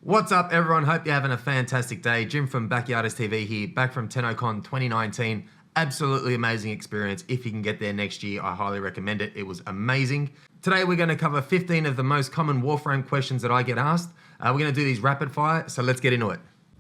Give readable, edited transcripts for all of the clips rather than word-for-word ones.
What's up, everyone? Hope you're having a fantastic day. Jim from Backyardis TV here, back from TennoGen 2019. Absolutely amazing experience. If you can get there next year, I highly recommend it. It was amazing. Today, we're going to cover 15 of the most common Warframe questions that I get asked. We're going to do these rapid fire, so let's get into it.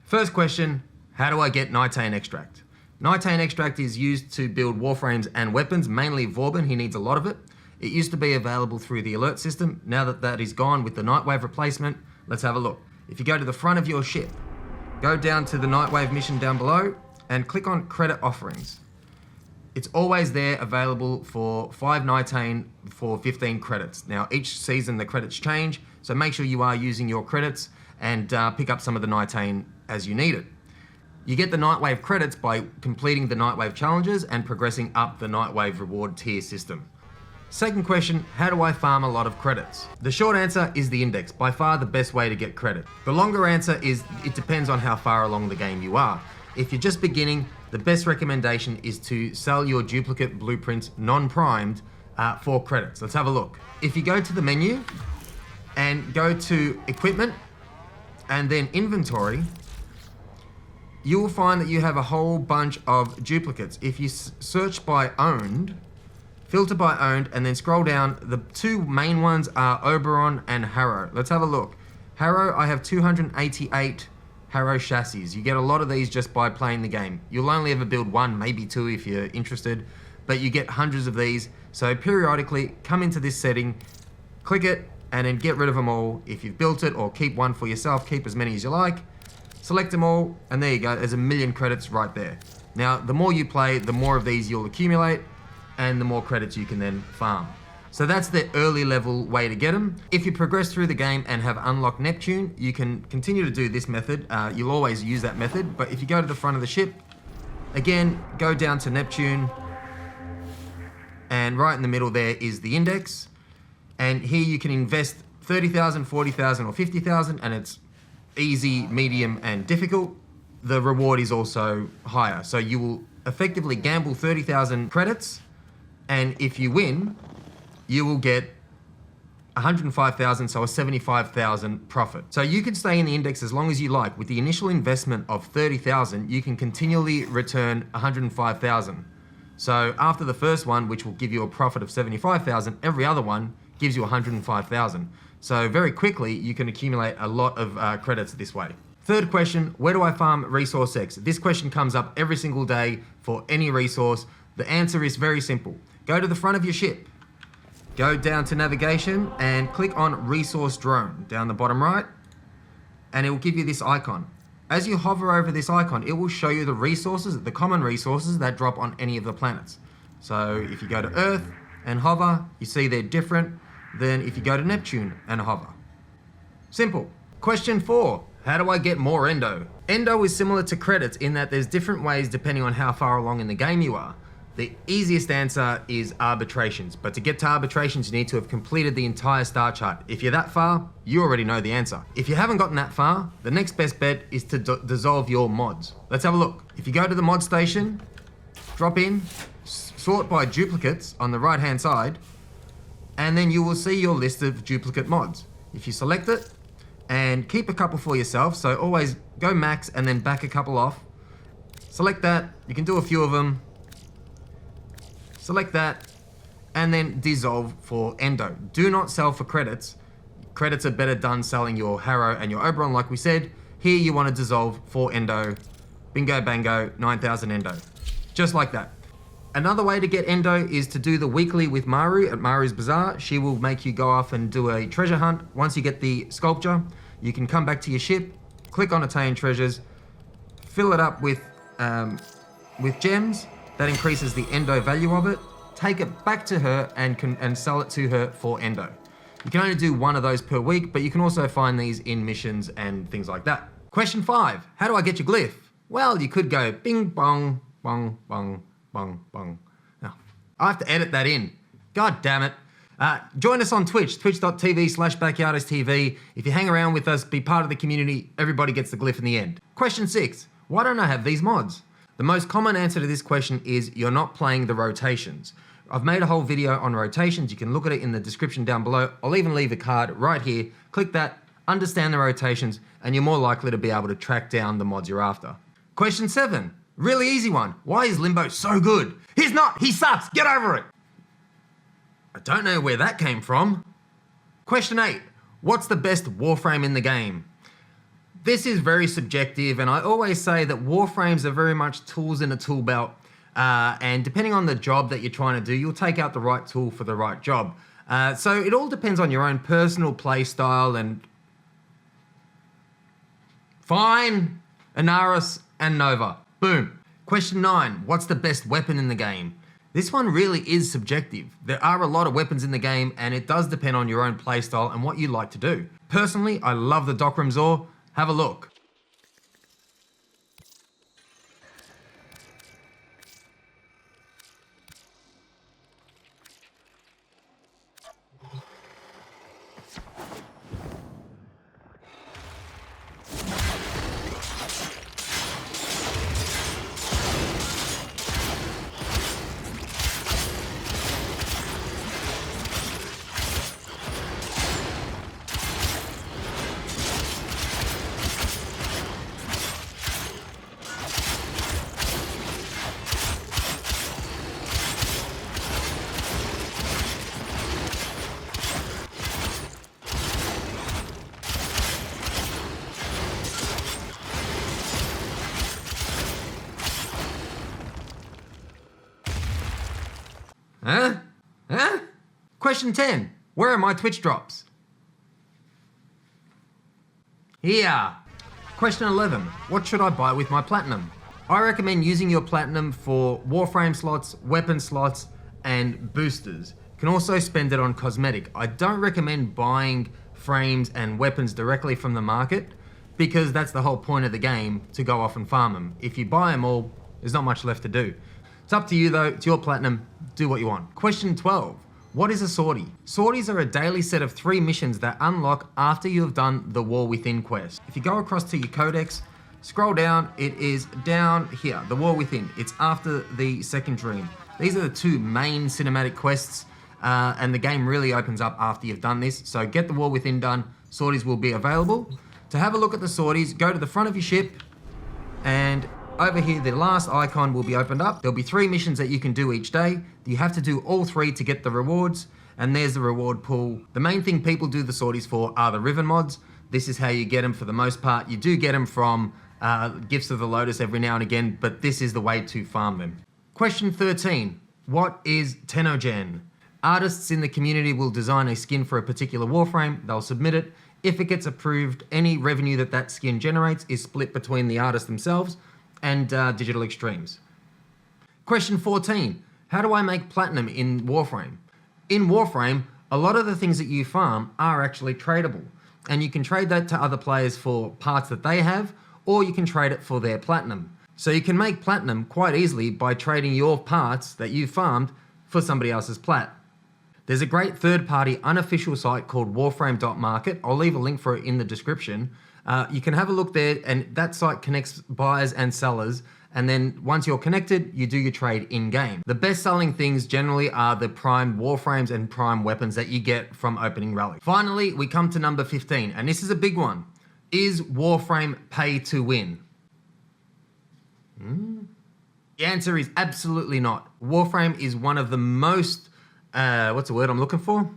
First question, how do I get Nitain Extract? Nitain Extract is used to build Warframes and weapons, mainly Vauban. He needs a lot of it. It used to be available through the alert system. Now that that is gone with the Nightwave replacement, let's have a look. If you go to the front of your ship, go down to the Nightwave mission down below and click on credit offerings. It's always there available for 5 Nitain for 15 credits. Now each season the credits change, so make sure you are using your credits and pick up some of the Nitain as you need it. You get the Nightwave credits by completing the Nightwave challenges and progressing up the Nightwave reward tier system. Second question, how do I farm a lot of credits? The short answer is the index, by far the best way to get credit. The longer answer is it depends on how far along the game you are. If you're just beginning, the best recommendation is to sell your duplicate blueprints non-primed for credits. Let's have a look. If you go to the menu and go to equipment and then inventory, you will find that you have a whole bunch of duplicates. If you search by owned, filter by owned, and then scroll down, the two main ones are Oberon and Harrow. Let's have a look. Harrow, I have 288 Harrow chassis. You get a lot of these just by playing the game. You'll only ever build one, maybe two if you're interested, but you get hundreds of these. So periodically come into this setting, click it, and then get rid of them all. If you've built it, or keep one for yourself, keep as many as you like. Select them all, and there you go. There's 1,000,000 credits right there. Now, the more you play, the more of these you'll accumulate, and the more credits you can then farm. So that's the early level way to get them. If you progress through the game and have unlocked Neptune, you can continue to do this method. You'll always use that method, but if you go to the front of the ship, again, go down to Neptune, and right in the middle there is the index. And here you can invest 30,000, 40,000, or 50,000, and it's easy, medium, and difficult. The reward is also higher. So you will effectively gamble 30,000 credits, and if you win, you will get 105,000, so a 75,000 profit. So you can stay in the index as long as you like. With the initial investment of 30,000, you can continually return 105,000. So after the first one, which will give you a profit of 75,000, every other one gives you 105,000. So very quickly, you can accumulate a lot of credits this way. Third question, where do I farm Resource X? This question comes up every single day for any resource. The answer is very simple. Go to the front of your ship, go down to navigation and click on Resource Drone down the bottom right, and it will give you this icon. As you hover over this icon, it will show you the resources, the common resources that drop on any of the planets. So if you go to Earth and hover, you see they're different than if you go to Neptune and hover. Simple. Question 4. How do I get more Endo? Endo is similar to credits in that there's different ways depending on how far along in the game you are. The easiest answer is arbitrations, but to get to arbitrations, you need to have completed the entire star chart. If you're that far, you already know the answer. If you haven't gotten that far, the next best bet is to dissolve your mods. Let's have a look. If you go to the mod station, drop in, sort by duplicates on the right-hand side, and then you will see your list of duplicate mods. If you select it, and keep a couple for yourself, so always go max and then back a couple off. Select that, you can do a few of them. Select that, and then dissolve for Endo. Do not sell for credits. Credits are better done selling your Harrow and your Oberon, like we said. Here you want to dissolve for Endo. Bingo bango, 9,000 Endo. Just like that. Another way to get Endo is to do the weekly with Maru at Maru's Bazaar. She will make you go off and do a treasure hunt. Once you get the sculpture, you can come back to your ship, click on Attain Treasures, fill it up with gems. That increases the Endo value of it. Take it back to her and sell it to her for Endo. You can only do one of those per week, but you can also find these in missions and things like that. Question 5, how do I get your glyph? Well, you could go bing bong, bong, bong, bong, bong. Now, I have to edit that in. God damn it. Join us on Twitch, twitch.tv/BackyardisTV. If you hang around with us, be part of the community, everybody gets the glyph in the end. Question 6, why don't I have these mods? The most common answer to this question is you're not playing the rotations. I've made a whole video on rotations. You can look at it in the description down below. I'll even leave a card right here. Click that, understand the rotations, and you're more likely to be able to track down the mods you're after. Question 7. Really easy one. Why is Limbo so good? He's not. He sucks. Get over it. I don't know where that came from. Question 8. What's the best Warframe in the game? This is very subjective, and I always say that Warframes are very much tools in a tool belt, and depending on the job that you're trying to do, you'll take out the right tool for the right job. So it all depends on your own personal play style and... Fine. Inaris and Nova. Boom. Question 9. What's the best weapon in the game? This one really is subjective. There are a lot of weapons in the game, and it does depend on your own playstyle and what you like to do. Personally, I love the Dockram Zor. Have a look. Huh? Question 10. Where are my Twitch drops? Here. Question 11. What should I buy with my platinum? I recommend using your platinum for Warframe slots, weapon slots, and boosters. You can also spend it on cosmetic. I don't recommend buying frames and weapons directly from the market because that's the whole point of the game, to go off and farm them. If you buy them all, there's not much left to do. It's up to you though, it's your platinum, do what you want. Question 12. What is a sortie? Sorties are a daily set of 3 missions that unlock after you have done the War Within quest. If you go across to your codex, scroll down, it is down here, the War Within. It's after the second dream. These are the 2 main cinematic quests, and the game really opens up after you've done this. So get the War Within done, sorties will be available. To have a look at the sorties, go to the front of your ship, and over here, the last icon will be opened up. There'll be 3 missions that you can do each day. You have to do all 3 to get the rewards, and there's the reward pool. The main thing people do the sorties for are the Riven mods. This is how you get them for the most part. You do get them from Gifts of the Lotus every now and again, but this is the way to farm them. Question 13. What is TennoGen? Artists in the community will design a skin for a particular Warframe. They'll submit it. If it gets approved, any revenue that skin generates is split between the artists themselves and Digital Extremes. Question 14. How do I make platinum in Warframe? In Warframe, a lot of the things that you farm are actually tradable, and you can trade that to other players for parts that they have, or you can trade it for their platinum. So you can make platinum quite easily by trading your parts that you farmed for somebody else's plat. There's a great third-party unofficial site called warframe.market. I'll leave a link for it in the description. You can have a look there, and that site connects buyers and sellers, and then once you're connected, you do your trade in-game. The best-selling things generally are the prime Warframes and prime weapons that you get from opening Relic. Finally, we come to number 15, and this is a big one. Is Warframe pay to win? The answer is absolutely not. Warframe is one of the most, what's the word I'm looking for?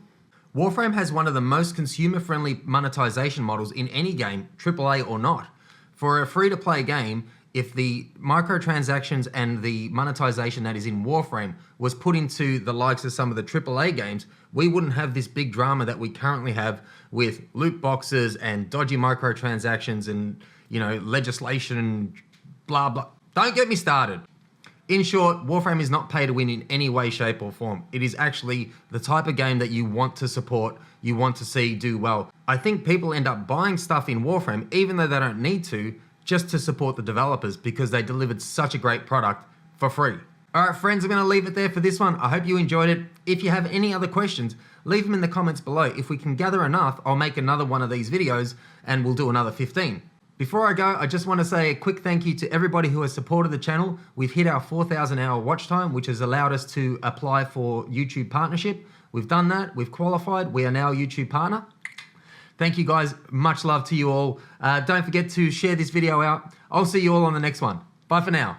Warframe has one of the most consumer-friendly monetization models in any game, AAA or not. For a free-to-play game, if the microtransactions and the monetization that is in Warframe was put into the likes of some of the AAA games, we wouldn't have this big drama that we currently have with loot boxes and dodgy microtransactions and, legislation and blah, blah. Don't get me started. In short, Warframe is not pay to win in any way, shape or form. It is actually the type of game that you want to support, you want to see do well. I think people end up buying stuff in Warframe, even though they don't need to, just to support the developers because they delivered such a great product for free. All right, friends, I'm going to leave it there for this one. I hope you enjoyed it. If you have any other questions, leave them in the comments below. If we can gather enough, I'll make another one of these videos and we'll do another 15. Before I go, I just want to say a quick thank you to everybody who has supported the channel. We've hit our 4,000 hour watch time, which has allowed us to apply for YouTube partnership. We've done that, we've qualified, we are now a YouTube partner. Thank you guys. Much love to you all. Don't forget to share this video out. I'll see you all on the next one. Bye for now.